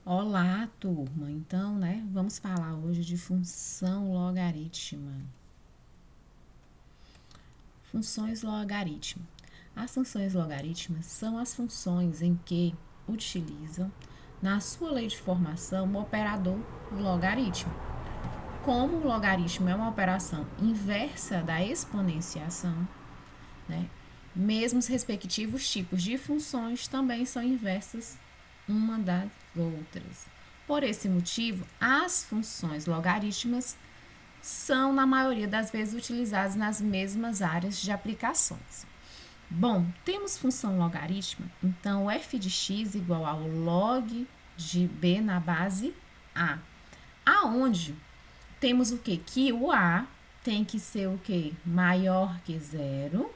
Olá, turma. Então, né, vamos falar hoje de função logarítmica. Funções logarítmicas. As funções logarítmicas são as funções em que utilizam, na sua lei de formação, o operador logaritmo. Como o logaritmo é uma operação inversa da exponenciação, né, mesmo os respectivos tipos de funções também são inversas uma das outras. Por esse motivo, as funções logarítmicas são, na maioria das vezes, utilizadas nas mesmas áreas de aplicações. Bom, temos função logarítmica, então o f de x igual ao log de b na base a. Aonde temos o quê? Que o a tem que ser o quê? Maior que zero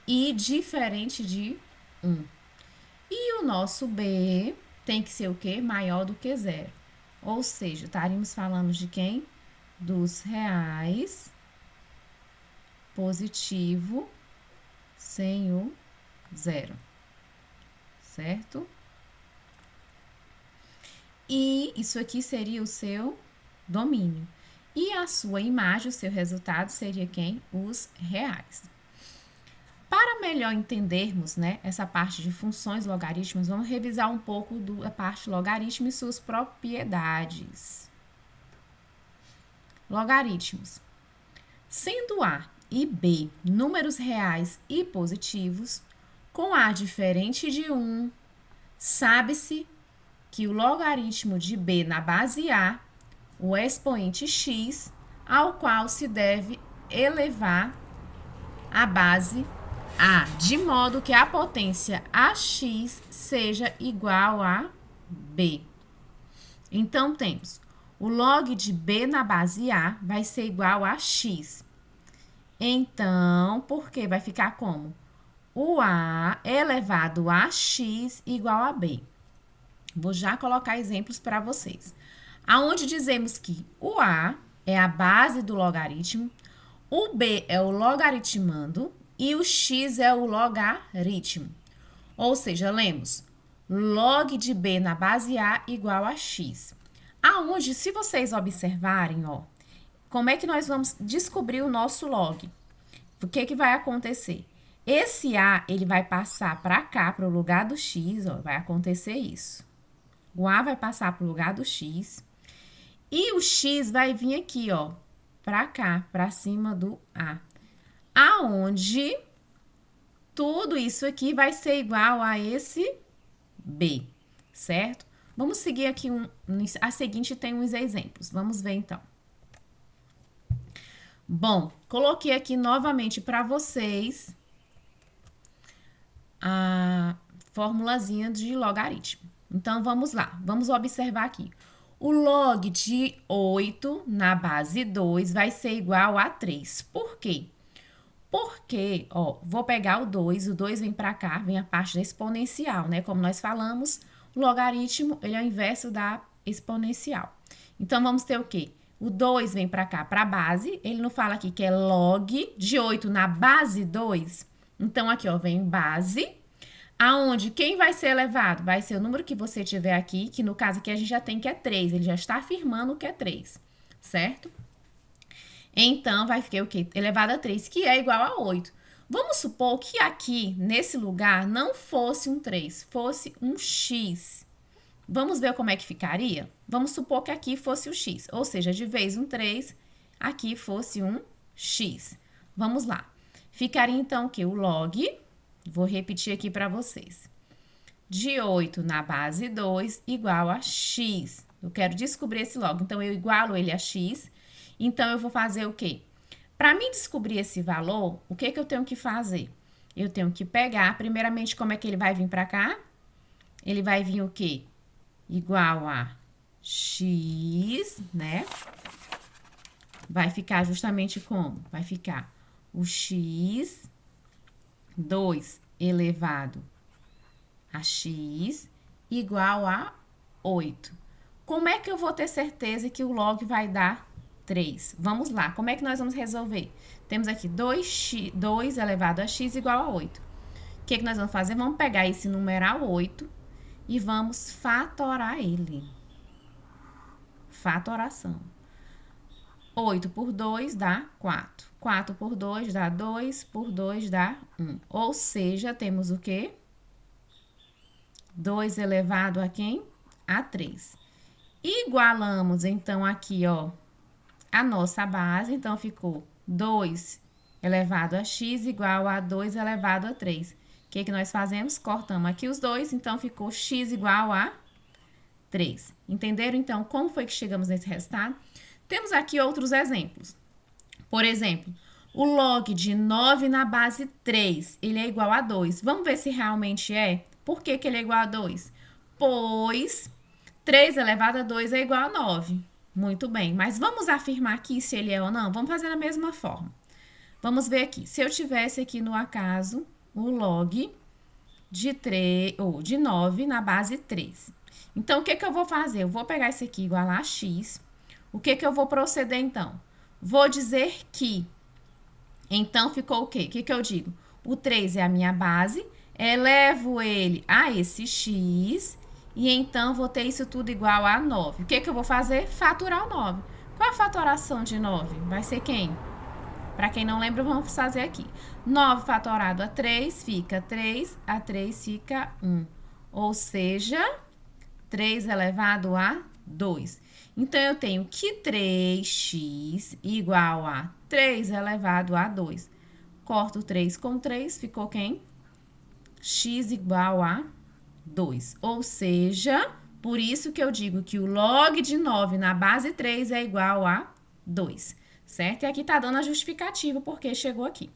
e diferente de 1. E o nosso b tem que ser o quê? Maior do que zero. Ou seja, estaríamos falando de quem? Dos reais positivo sem o zero, certo? E isso aqui seria o seu domínio. E a sua imagem, o seu resultado seria quem? Os reais. Para melhor entendermos, né, essa parte de funções logarítmicas, vamos revisar um pouco da parte logaritmo e suas propriedades. Logaritmos. Sendo A e B números reais e positivos, com A diferente de 1, sabe-se que o logaritmo de B na base A, o expoente x, ao qual se deve elevar a base A, de modo que a potência AX seja igual a B. Então, temos o log de B na base A vai ser igual a x. Então, por que vai ficar como? O A elevado a x igual a B. Vou já colocar exemplos para vocês. Aonde dizemos que o A é a base do logaritmo, o B é o logaritmando e o x é o logaritmo. Ou seja, lemos log de B na base A igual a x. Aonde, se vocês observarem, ó, como é que nós vamos descobrir o nosso log? O que que vai acontecer? Esse A, ele vai passar para cá, para o lugar do x, ó, vai acontecer isso. O A vai passar para o lugar do x e o x vai vir aqui, ó, para cá, para cima do A. Aonde tudo isso aqui vai ser igual a esse B, certo? Vamos seguir aqui a seguinte tem uns exemplos. Vamos ver então. Bom, coloquei aqui novamente para vocês a formulazinha de logaritmo. Então, vamos lá. Vamos observar aqui. O log de 8 na base 2 vai ser igual a 3. Por quê? Porque, ó, vou pegar o 2 vem para cá, vem a parte da exponencial, né? Como nós falamos, o logaritmo, ele é o inverso da exponencial. Então, vamos ter o quê? O 2 vem para cá, para a base, ele não fala aqui que é log de 8 na base 2. Então, aqui, ó, vem base, aonde quem vai ser elevado? Vai ser o número que você tiver aqui, que no caso aqui a gente já tem que é 3, ele já está afirmando que é 3, certo? Então, vai ficar o quê? Elevado a 3, que é igual a 8. Vamos supor que aqui, nesse lugar, não fosse um 3, fosse um x. Vamos ver como é que ficaria? Vamos supor que aqui fosse o x, ou seja, de vez um 3, aqui fosse um x. Vamos lá. Ficaria, então, o quê? O log, vou repetir aqui para vocês, de 8 na base 2 igual a x. Eu quero descobrir esse log, então, eu igualo ele a x. Então, eu vou fazer o quê? Para mim descobrir esse valor, o que que eu tenho que fazer? Eu tenho que pegar, primeiramente, como é que ele vai vir para cá? Ele vai vir o quê? Igual a x, né? Vai ficar justamente como? Vai ficar o x, 2 elevado a x, igual a 8. Como é que eu vou ter certeza que o log vai dar 3? Vamos lá, como é que nós vamos resolver? Temos aqui 2 elevado a x igual a 8. O que nós vamos fazer? Vamos pegar esse numeral 8 e vamos fatorar ele. Fatoração. 8 por 2 dá 4. 4 por 2 dá 2, por 2 dá 1. Ou seja, temos o quê? 2 elevado a quem? A 3. Igualamos, então, aqui, ó, a nossa base. Então, ficou 2 elevado a x igual a 2 elevado a 3. O que nós fazemos? Cortamos aqui os dois, então, ficou x igual a 3. Entenderam, então, como foi que chegamos nesse resultado? Temos aqui outros exemplos. Por exemplo, o log de 9 na base 3, ele é igual a 2. Vamos ver se realmente é. Por que ele é igual a 2? Pois 3 elevado a 2 é igual a 9. Muito bem, mas vamos afirmar aqui se ele é ou não? Vamos fazer da mesma forma. Vamos ver aqui. Se eu tivesse aqui no acaso o log de 3, ou de 9 na base 3. Então, o que eu vou fazer? Eu vou pegar isso aqui igual a x. O que eu vou proceder, então? Vou dizer que. Então, ficou o quê? O que eu digo? O 3 é a minha base, elevo ele a esse x, e então vou ter isso tudo igual a 9. O que eu vou fazer? Faturar o 9. Qual a fatoração de 9? Vai ser quem? Para quem não lembra, vamos fazer aqui. 9 fatorado a 3 fica 3, a 3 fica 1. Ou seja, 3 elevado a 2. Então, eu tenho que 3x igual a 3 elevado a 2. Corto 3 com 3, ficou quem? X igual a 2. Ou seja, por isso que eu digo que o log de 9 na base 3 é igual a 2, certo? E aqui tá dando a justificativa porque chegou aqui.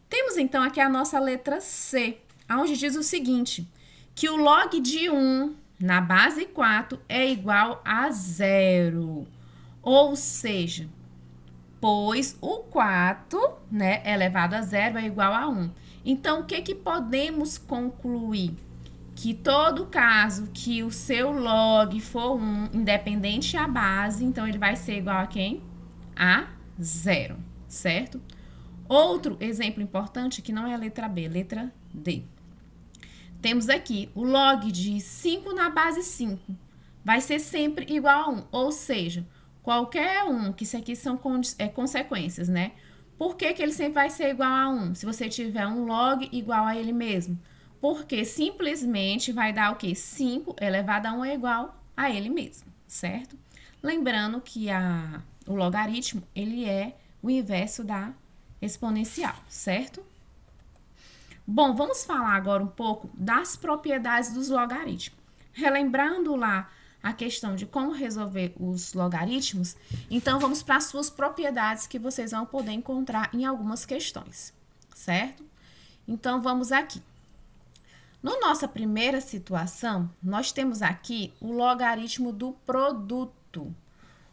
Temos, então, aqui a nossa letra C, onde diz o seguinte, que o log de 1 na base 4 é igual a 0. Ou seja, pois o 4, né, elevado a 0 é igual a 1. Então, o que podemos concluir? Que todo caso que o seu log for 1, independente a base, então ele vai ser igual a quem? A 0, certo? Outro exemplo importante que não é a letra B, letra D. Temos aqui o log de 5 na base 5. Vai ser sempre igual a 1. Ou seja, qualquer um, que isso aqui são consequências, né? Por que ele sempre vai ser igual a 1? Se você tiver um log igual a ele mesmo. Porque simplesmente vai dar o quê? 5 elevado a 1 é igual a ele mesmo, certo? Lembrando que o logaritmo, ele é o inverso da exponencial, certo? Bom, vamos falar agora um pouco das propriedades dos logaritmos. Relembrando lá a questão de como resolver os logaritmos, então vamos para as suas propriedades que vocês vão poder encontrar em algumas questões, certo? Então vamos aqui. Na nossa primeira situação, nós temos aqui o logaritmo do produto.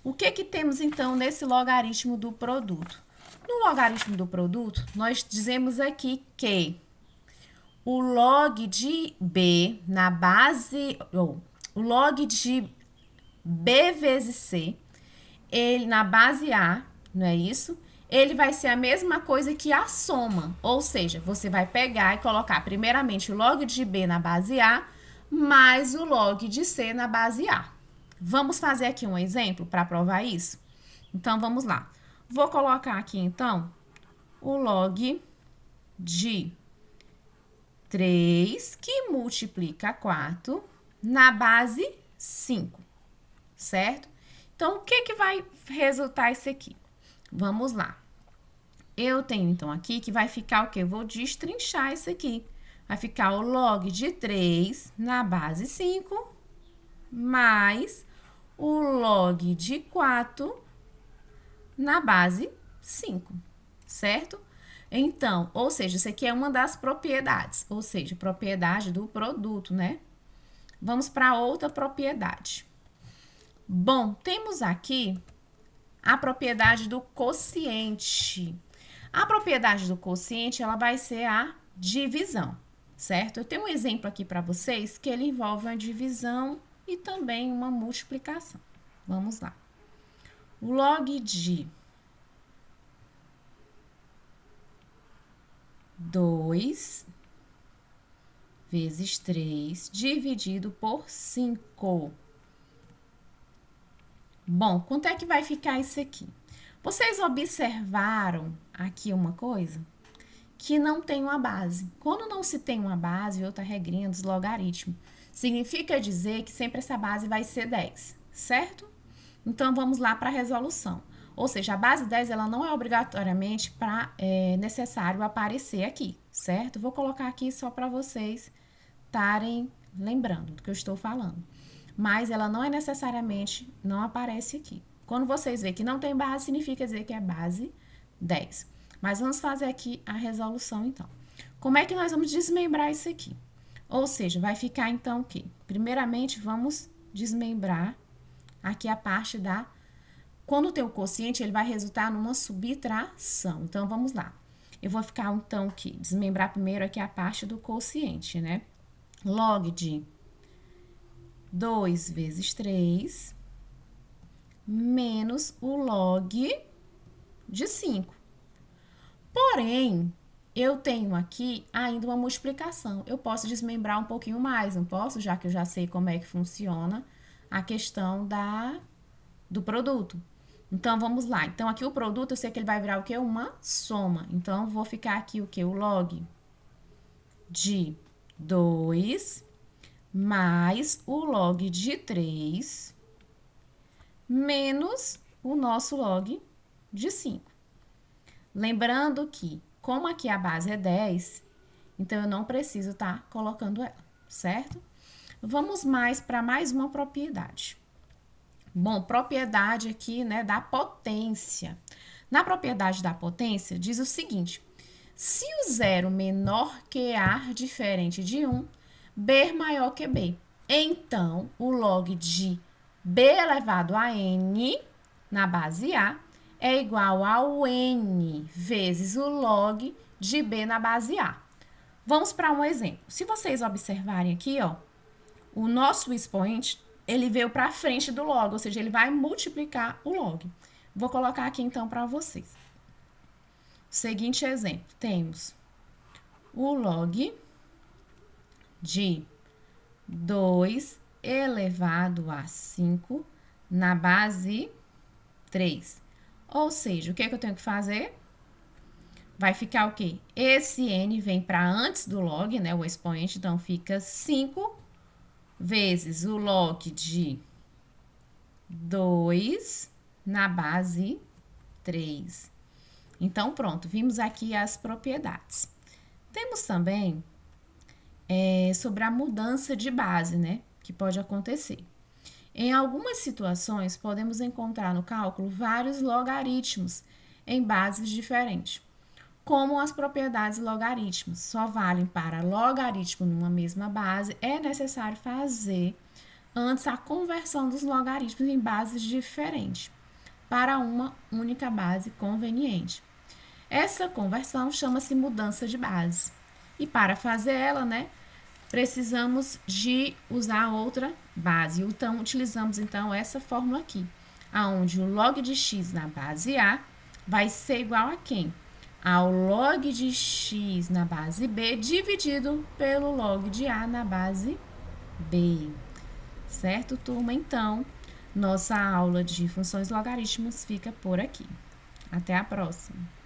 O que temos então nesse logaritmo do produto? No logaritmo do produto, nós dizemos aqui que o log de B na base, ou o log de B vezes C, ele na base A, não é isso? Ele vai ser a mesma coisa que a soma, ou seja, você vai pegar e colocar primeiramente o log de B na base A, mais o log de C na base A. Vamos fazer aqui um exemplo para provar isso? Então, vamos lá. Vou colocar aqui, então, o log de 3, que multiplica 4, na base 5, certo? Então, o que vai resultar isso aqui? Vamos lá. Eu tenho, então, aqui que vai ficar o quê? Eu vou destrinchar isso aqui. Vai ficar o log de 3 na base 5, mais o log de 4 na base 5, certo? Então, ou seja, isso aqui é uma das propriedades, ou seja, propriedade do produto, né? Vamos para outra propriedade. Bom, temos aqui a propriedade do quociente. A propriedade do quociente, ela vai ser a divisão, certo? Eu tenho um exemplo aqui para vocês que ele envolve uma divisão e também uma multiplicação. Vamos lá. O log de 2 vezes 3 dividido por 5. Bom, quanto é que vai ficar isso aqui? Vocês observaram aqui uma coisa? Que não tem uma base. Quando não se tem uma base, outra regrinha dos logaritmos, significa dizer que sempre essa base vai ser 10, certo? Então, vamos lá para a resolução. Ou seja, a base 10, ela não é obrigatoriamente necessário aparecer aqui, certo? Vou colocar aqui só para vocês estarem lembrando do que eu estou falando. Mas ela não é necessariamente, não aparece aqui. Quando vocês veem que não tem base, significa dizer que é base 10. Mas vamos fazer aqui a resolução, então. Como é que nós vamos desmembrar isso aqui? Ou seja, vai ficar, então, o quê? Primeiramente, vamos desmembrar aqui a parte da... Quando tem o quociente, ele vai resultar numa subtração. Então, vamos lá. Eu vou ficar, então, aqui, desmembrar primeiro aqui a parte do quociente, né? Log de 2 vezes 3 menos o log de 5. Porém, eu tenho aqui ainda uma multiplicação. Eu posso desmembrar um pouquinho mais, não posso? Já que eu já sei como é que funciona a questão do produto. Então, vamos lá. Então, aqui o produto, eu sei que ele vai virar o quê? Uma soma. Então, vou ficar aqui o quê? O log de 2 mais o log de 3 menos o nosso log de 5. Lembrando que, como aqui a base é 10, então eu não preciso estar colocando ela, certo? Vamos para mais uma propriedade. Bom, propriedade aqui, né, da potência. Na propriedade da potência, diz o seguinte: se o zero menor que A diferente de 1, B maior que B. Então, o log de B elevado a N na base A é igual ao N vezes o log de B na base A. Vamos para um exemplo. Se vocês observarem aqui, ó, o nosso expoente, ele veio para frente do log, ou seja, ele vai multiplicar o log. Vou colocar aqui, então, para vocês. Seguinte exemplo, temos o log de 2 elevado a 5 na base 3. Ou seja, o que é que eu tenho que fazer? Vai ficar o quê? Esse n vem para antes do log, né? O expoente, então fica 5 vezes o log de 2 na base 3. Então, pronto, vimos aqui as propriedades. Temos também sobre a mudança de base, né? Que pode acontecer. Em algumas situações, podemos encontrar no cálculo vários logaritmos em bases diferentes. Como as propriedades logaritmos só valem para logaritmo numa mesma base, é necessário fazer antes a conversão dos logaritmos em bases diferentes para uma única base conveniente. Essa conversão chama-se mudança de base. E para fazer ela, né, precisamos de usar outra base. Então, utilizamos então essa fórmula aqui, aonde o log de x na base A vai ser igual a quem? Ao log de x na base B dividido pelo log de A na base B. Certo, turma? Então, nossa aula de funções logarítmicas fica por aqui. Até a próxima!